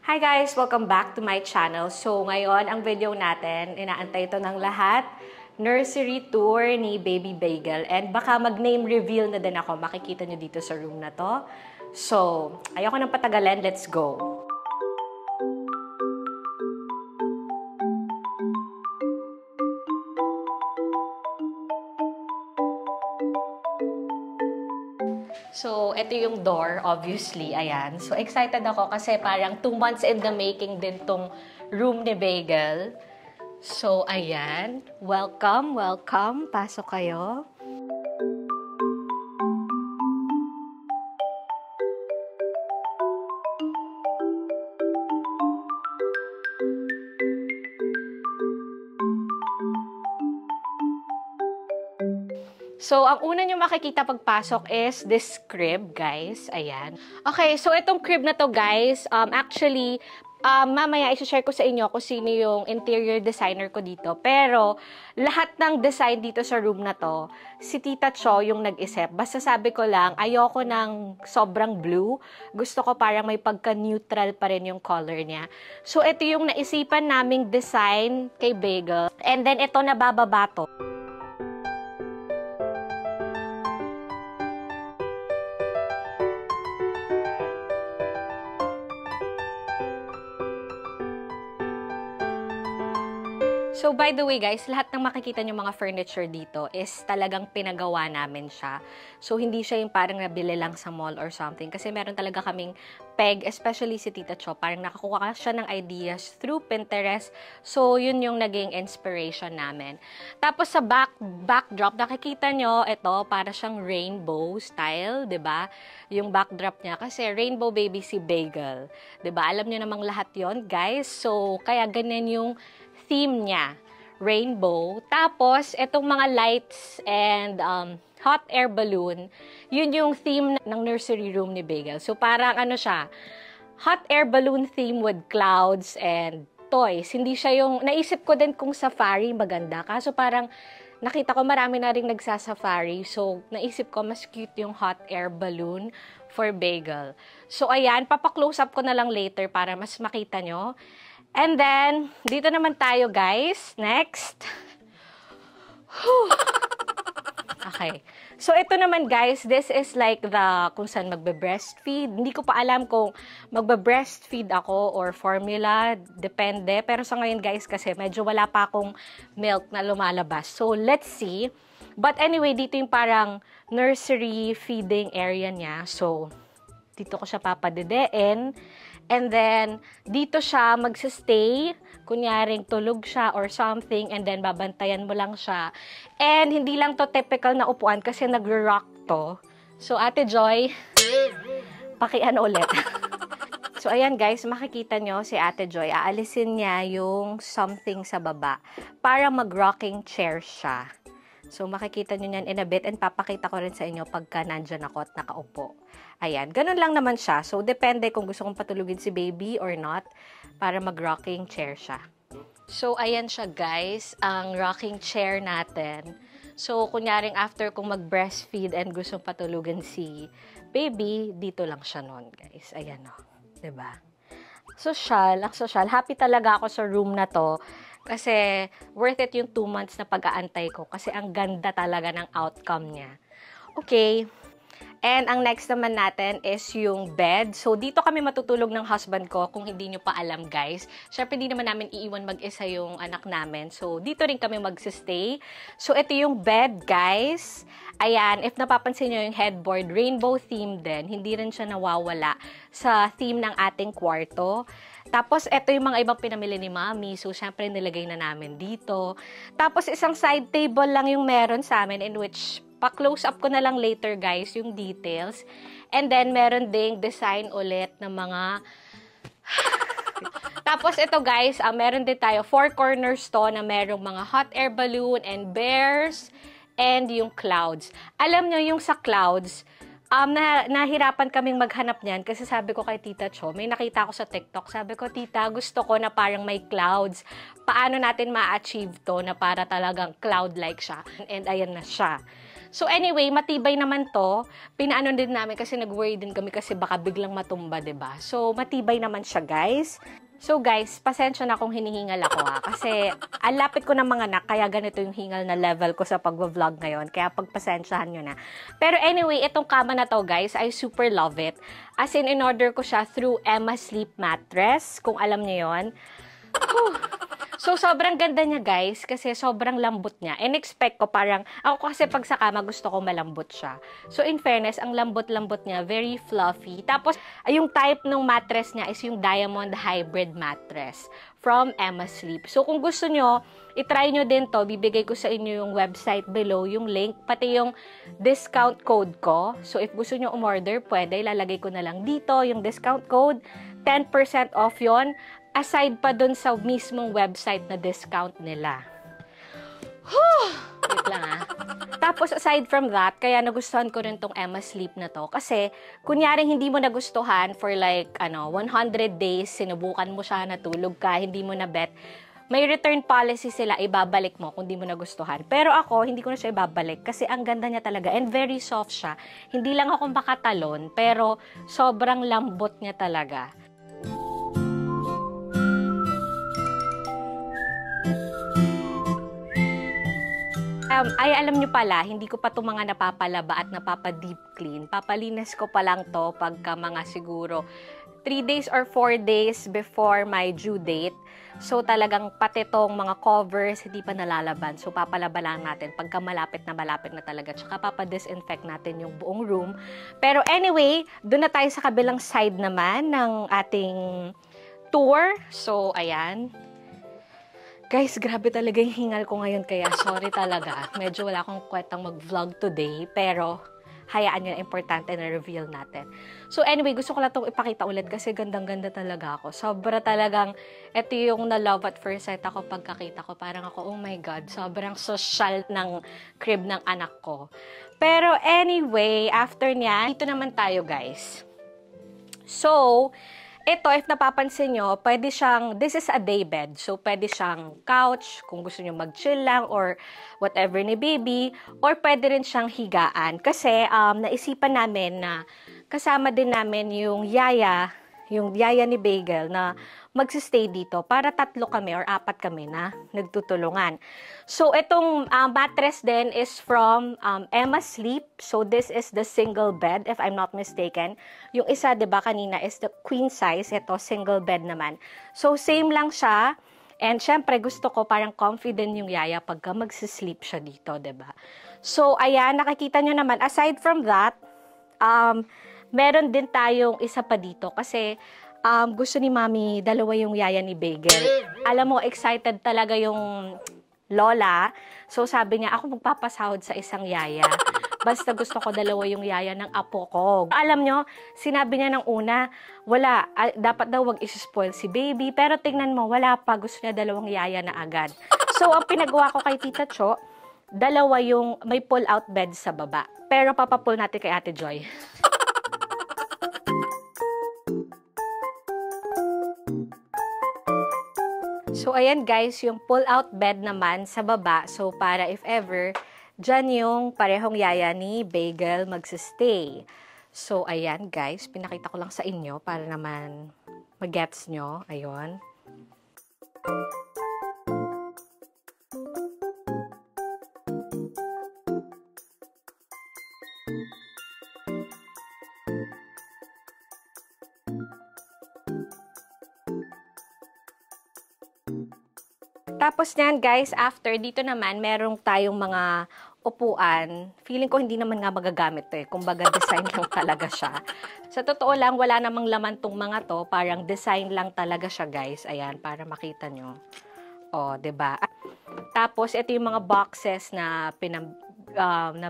Hi guys! Welcome back to my channel. So ngayon, ang video natin, inaantay ito ng lahat, nursery tour ni Baby Bagel. And baka mag-name reveal na din ako, makikita nyo dito sa room na to. So, ayoko nang patagalan, let's go! So, ito yung door, obviously, ayan. So, excited ako kasi parang 2 months in the making din tong room ni Bagel. So, ayan. Welcome, welcome. Pasok kayo. So, ang una nyo makikita pagpasok is this crib, guys. Ayan. Okay, so itong crib na to, guys, actually, mamaya i-share ko sa inyo kung sino yung interior designer ko dito. Pero, lahat ng design dito sa room na to, si Tita Cho yung nag-isip. Basta sabi ko lang, ayoko ng sobrang blue. Gusto ko parang may pagka-neutral pa rin yung color niya. So, ito yung naisipan naming design kay Bagel. And then, ito nabababa to. So, by the way guys, lahat ng makikita nyo mga furniture dito is talagang pinagawa namin siya. So, hindi siya yung parang nabili lang sa mall or something. Kasi meron talaga kaming peg, especially si Tita Cho. Parang nakakuha siya ng ideas through Pinterest. So, yun yung naging inspiration namin. Tapos sa backdrop, nakikita nyo, ito, para siyang rainbow style, 'di ba? Yung backdrop niya. Kasi rainbow baby si Bagel. 'Di ba? Alam nyo namang lahat yon guys. So, kaya ganyan yung theme niya, rainbow. Tapos, itong mga lights and hot air balloon, yun yung theme ng nursery room ni Bagel. So, parang ano siya, hot air balloon theme with clouds and toys. Hindi siya yung, naisip ko din kung safari maganda. Kaso parang, nakita ko marami na rin nagsasafari. So, naisip ko mas cute yung hot air balloon for Bagel. So, ayan, papaklose up ko na lang later para mas makita nyo. And then, dito naman tayo guys. Next. Okay. So, ito naman guys, this is like the kung saan magbe-breastfeed. Hindi ko pa alam kung magbe-breastfeed ako or formula. Depende. Pero sa ngayon guys, kasi medyo wala pa akong milk na lumalabas. So, let's see. But anyway, dito yung parang nursery feeding area niya. So, dito ko siya papadedein. And then, dito siya magsistay. Kunyaring tulog siya or something. And then, babantayan mo lang siya. And, hindi lang to typical na upuan kasi nagro-rock to. So, Ate Joy, pakiano ulit. So, ayan guys, makikita nyo si Ate Joy. Aalisin niya yung something sa baba para mag-rocking chair siya. So, makikita nyo yan in a bit and papakita ko rin sa inyo pagka nandyan ako at nakaupo. Ayan, ganun lang naman siya. So, depende kung gusto kong patulugin si baby or not para mag-rocking chair siya. So, ayan siya guys, ang rocking chair natin. So, kunyaring after kung mag-breastfeed and gustong patulugin si baby, dito lang siya nun guys. Ayan o, diba? Social, ang social. Happy talaga ako sa room na to. Kasi worth it yung 2 months na pag-aantay ko. Kasi ang ganda talaga ng outcome niya. Okay. And ang next naman natin is yung bed. So, dito kami matutulog ng husband ko kung hindi nyo pa alam, guys. Siyempre, hindi naman namin iiwan mag-isa yung anak namin. So, dito rin kami magsistay. So, ito yung bed, guys. Ayan, if napapansin nyo yung headboard, rainbow theme din. Hindi rin siya nawawala sa theme ng ating kwarto. Tapos, ito yung mga ibang pinamili ni Mami. So, syempre, nilagay na namin dito. Tapos, isang side table lang yung meron sa amin in which pa-close up ko na lang later, guys, yung details. And then, meron ding design ulit ng mga... Tapos, ito, guys, meron din tayo 4 corners to na merong mga hot air balloon and bears and yung clouds. Alam nyo, yung sa clouds, nahirapan kaming maghanap niyan kasi sabi ko kay Tita Cho, may nakita ko sa TikTok, sabi ko, Tita, gusto ko na parang may clouds. Paano natin ma-achieve to na para talagang cloud-like siya? And ayan na siya. So anyway, matibay naman to. Pinaano din namin kasi nag-worry din kami kasi baka biglang matumba, 'di ba? So matibay naman siya, guys. So guys, pasensya na kung hinihingal ako ha. Kasi ang lapit ko ng mga anak, kaya ganito yung hingal na level ko sa pag-vlog ngayon. Kaya pagpasensyahan nyo na. Pero anyway, itong kama na to guys, I super love it. As in order ko siya through Emma Sleep Mattress. Kung alam nyo yun. So, sobrang ganda niya, guys, kasi sobrang lambot niya. In-expect ko parang, ako kasi pag sa kama, gusto ko malambot siya. So, in fairness, ang lambot-lambot niya, very fluffy. Tapos, yung type ng mattress niya is yung Diamond Hybrid Mattress from Emma Sleep. So, kung gusto nyo, itry nyo din to. Bibigay ko sa inyo yung website below, yung link, pati yung discount code ko. So, if gusto nyo umorder, pwede. Ilalagay ko na lang dito yung discount code. 10% off yon. Aside pa dun sa mismong website na discount nila. Wait lang ah. Tapos aside from that, kaya nagustuhan ko rin tong Emma Sleep na to. Kasi, kunyaring hindi mo nagustuhan for like, 100 days, sinubukan mo siya, natulog ka, hindi mo na bet, may return policy sila, ibabalik mo kung di mo nagustuhan. Pero ako, hindi ko na siya ibabalik kasi ang ganda niya talaga and very soft siya. Hindi lang ako makatalon, pero sobrang lambot niya talaga. Ay, alam nyo pala, hindi ko pa ito mga napapalaba at napapa-deep clean. Papalinis ko pa lang to pagka mga siguro 3 days or 4 days before my due date. So, talagang pati tong mga covers, hindi pa nalalaban. So, papalaba lang natin pagka malapit na talaga. Tsaka papadisinfect natin yung buong room. Pero anyway, doon na tayo sa kabilang side naman ng ating tour. So, ayan. Guys, grabe talaga yung hingal ko ngayon, kaya sorry talaga. Medyo wala akong kwentang mag-vlog today, pero hayaan nyo na, importante na reveal natin. So anyway, gusto ko lang itong ipakita ulit kasi gandang-ganda talaga ako. Sobra talagang, ito yung na-love at first sight ako pagkakita ko. Parang ako, oh my God, sobrang social ng crib ng anak ko. Pero anyway, after niya, dito naman tayo guys. So, ito, if napapansin nyo, pwede siyang, this is a day bed. So, pwede siyang couch, kung gusto nyo mag-chill lang, or whatever ni baby, or pwede rin siyang higaan. Kasi, naisipan namin na kasama din namin yung yaya ni Bagel na magsistay dito para 3 kami or 4 kami na nagtutulungan. So, itong mattress din is from Emma Sleep. So, this is the single bed, if I'm not mistaken. Yung isa, diba, kanina is the queen size. Ito, single bed naman. So, same lang siya. And, syempre, gusto ko parang confident yung yaya pagka magsisleep siya dito, diba? So, ayan, nakikita nyo naman. Aside from that, meron din tayong isa pa dito kasi gusto ni Mami, 2 yung yaya ni Bagel. Alam mo, excited talaga yung lola. So, sabi niya, ako magpapasahod sa isang yaya. Basta gusto ko 2 yung yaya ng apo ko. Alam nyo, sinabi niya ng una, wala, dapat daw wag isi-spoil si baby. Pero tingnan mo, wala pa. Gusto niya 2 yaya na agad. So, ang pinagawa ko kay Tita Cho, 2 yung may pull-out bed sa baba. Pero papapull natin kay Ate Joy. So, ayan guys, yung pull-out bed naman sa baba. So, para if ever, dyan yung parehong yaya ni Bagel magsistay. So, ayan guys, pinakita ko lang sa inyo para naman mag-gets nyo. Ayun. Tapos niyan guys, after dito naman, merong tayong mga upuan. Feeling ko hindi naman nga magagamit to eh. Kumbaga design lang talaga siya. Sa totoo lang, wala namang laman tong mga to. Parang design lang talaga siya guys. Ayan, para makita nyo. O, diba? Tapos, ito yung mga boxes na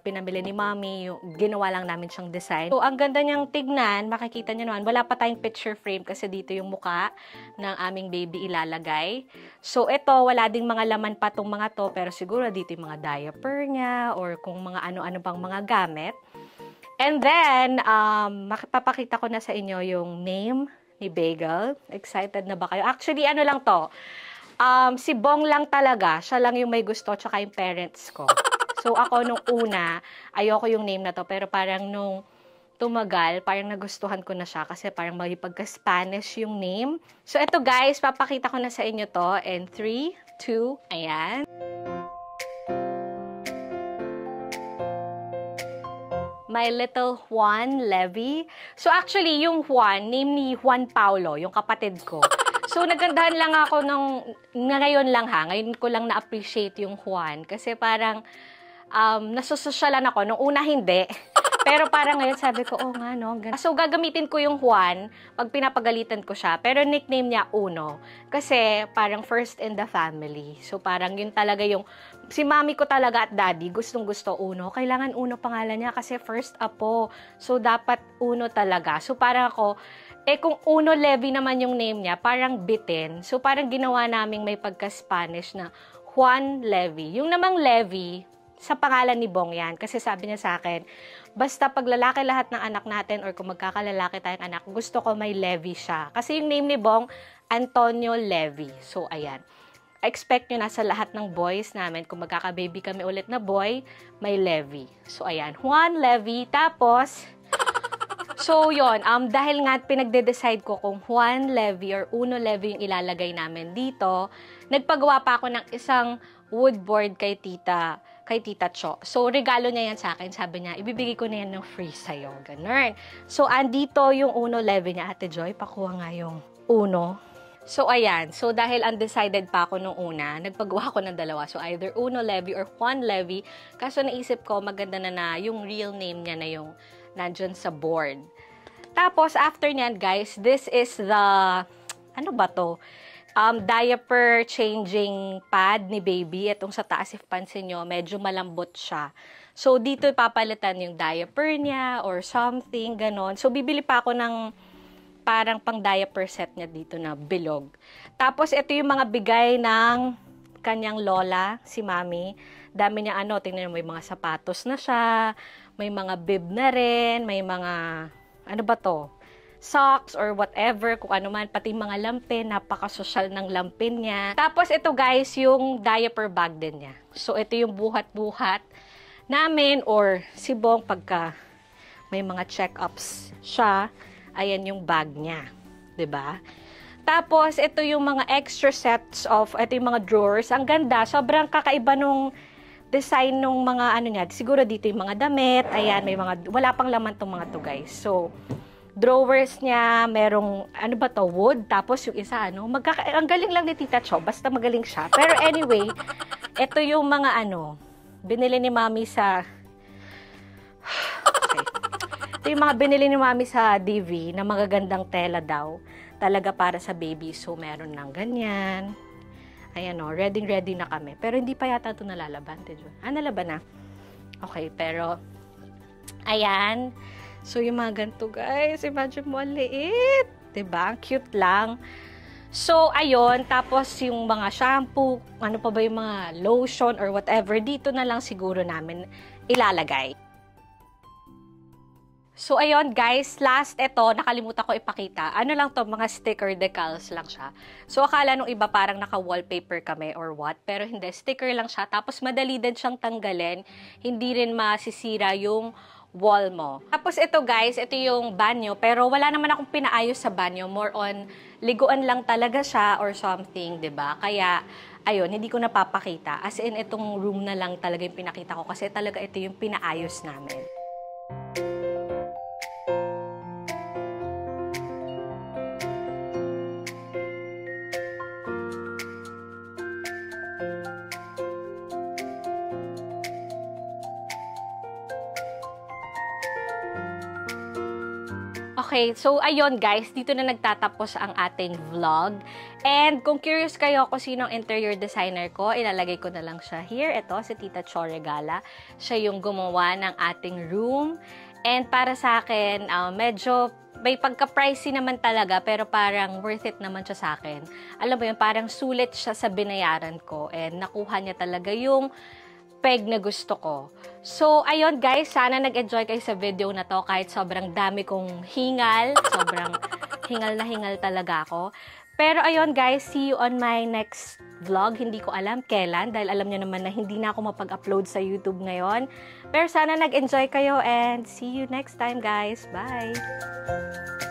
pinamili ni Mommy, ginawa lang namin siyang design. So, ang ganda niyang tignan, makikita niyo naman, wala pa tayong picture frame kasi dito yung muka ng aming baby ilalagay. So, ito, wala ding mga laman pa tong mga to, pero siguro dito yung mga diaper niya or kung mga ano-ano pang mga gamit. And then, makipapakita ko na sa inyo yung name ni Bagel. Excited na ba kayo? Actually, ano lang to, si Bong lang talaga, siya lang yung may gusto, tsaka yung parents ko. So, ako nung una, ayoko yung name na to. Pero parang nung tumagal, parang nagustuhan ko na siya kasi parang may pagka-Spanish yung name. So, eto guys, papakita ko na sa inyo to. And 3, 2, ayan. My little Juan Levy. So actually, yung Juan, name ni Juan Paulo, yung kapatid ko. So nagandahan lang ako ngayon lang ha, ngayon ko lang na-appreciate yung Juan. Kasi parang nasusosyalan ako, nung una hindi. Pero parang ngayon sabi ko, oh nga no. So gagamitin ko yung Juan pag pinapagalitan ko siya. Pero nickname niya Uno. Kasi parang first in the family. So parang yun talaga yung, si mami ko talaga at daddy, gustong gusto Uno. Kailangan Uno pangalan niya kasi first apo. So dapat Uno talaga. So parang ako, kung Uno Levy naman yung name niya, parang bitin. So parang ginawa naming may pagka-Spanish na Juan Levy. Yung namang Levy, sa pangalan ni Bong yan. Kasi sabi niya sa akin, basta pag lalaki lahat ng anak natin or kung magkakalalaki tayong anak, gusto ko may Levy siya. Kasi yung name ni Bong, Antonio Levy. So, ayan. Expect nyo na sa lahat ng boys namin, kung magkaka-baby kami ulit na boy, may Levy. So, ayan. Juan Levy. Tapos, so, yon dahil nga pinagde-decide ko kung Juan Levy or Uno Levy yung ilalagay namin dito, nagpagawa pa ako ng isang woodboard kay Tita Cho. So, regalo niya yan sa akin. Sabi niya, ibibigay ko na yan ng free sa'yo. Ganun. So, andito yung Uno Levy niya. Ate Joy, pakuha nga yung Uno. So, ayan. So, dahil undecided pa ako nung una, nagpagawa ko ng dalawa. So, either Uno Levy or Juan Levy. Kaso naisip ko, maganda na yung real name niya na yung nandyan sa board. Tapos, after niyan, guys, this is the, ano ba to? Diaper changing pad ni baby. Itong sa taas, if pansin nyo, medyo malambot siya. So, dito ipapalitan yung diaper niya or something, ganon. So, bibili pa ako ng parang pang diaper set niya dito na bilog. Tapos, ito yung mga bigay ng kanyang lola, si mami. Dami niya tingnan mo, may mga sapatos na siya, may mga bib na rin, may mga, ano ba to? Socks or whatever, kung ano man, pati mga lampin, napaka-social ng lampin niya. Tapos ito guys, yung diaper bag din niya. So ito yung buhat-buhat namin or si Bong pagka may mga check-ups siya, ayan yung bag niya. 'Di ba? Tapos ito yung mga extra sets of, ito yung mga drawers. Ang ganda, sobrang kakaiba nung design nung mga niya. Siguro dito yung mga damit, ayan, may mga, wala pang laman tong mga to guys. So, drawers niya, merong, ano ba to, wood, tapos yung isa, ang galing lang ni Tita Cho, basta magaling siya. Pero anyway, ito yung mga, binili ni Mami sa, okay. Ito yung mga binili ni Mami sa DV, na magagandang tela daw, talaga para sa baby. So, meron ng ganyan. Ayan ready na kami. Pero hindi pa yata ito nalalaban. Nalaban na. Okay, pero, ayan. So, yung mga ganito, guys, imagine mo, ang liit. Diba? Cute lang. So, ayun. Tapos, yung mga shampoo, ano pa ba yung mga lotion or whatever, dito na lang siguro namin ilalagay. So, ayun, guys. Last, ito, nakalimutan ko ipakita. Ano lang to, mga sticker decals lang siya. So, akala nung iba parang naka-wallpaper kami or what. Pero hindi, sticker lang siya. Tapos, madali din siyang tanggalin. Hindi rin masisira yung wall mo. Tapos ito guys, ito yung banyo, pero wala naman akong pinaayos sa banyo, more on liguan lang talaga siya or something, 'di ba? Kaya ayun, hindi ko napapakita. As in itong room na lang talaga yung pinakita ko kasi talaga ito yung pinaayos namin. Okay, so ayun guys, dito na nagtatapos ang ating vlog. And kung curious kayo kung sino ang interior designer ko, ilalagay ko na lang siya here. Ito, si Tita Cho Regala. Siya yung gumawa ng ating room. And para sa akin, medyo may pagka-pricey naman talaga, pero parang worth it naman siya sa akin. Alam mo yun, parang sulit siya sa binayaran ko. And nakuha niya talaga yung peg na gusto ko. So, ayun guys, sana nag-enjoy kayo sa video na to kahit sobrang dami kong hingal. Sobrang hingal na hingal talaga ako. Pero ayun guys, see you on my next vlog. Hindi ko alam kailan dahil alam niyo naman na hindi na ako mapag-upload sa YouTube ngayon. Pero sana nag-enjoy kayo and see you next time guys. Bye!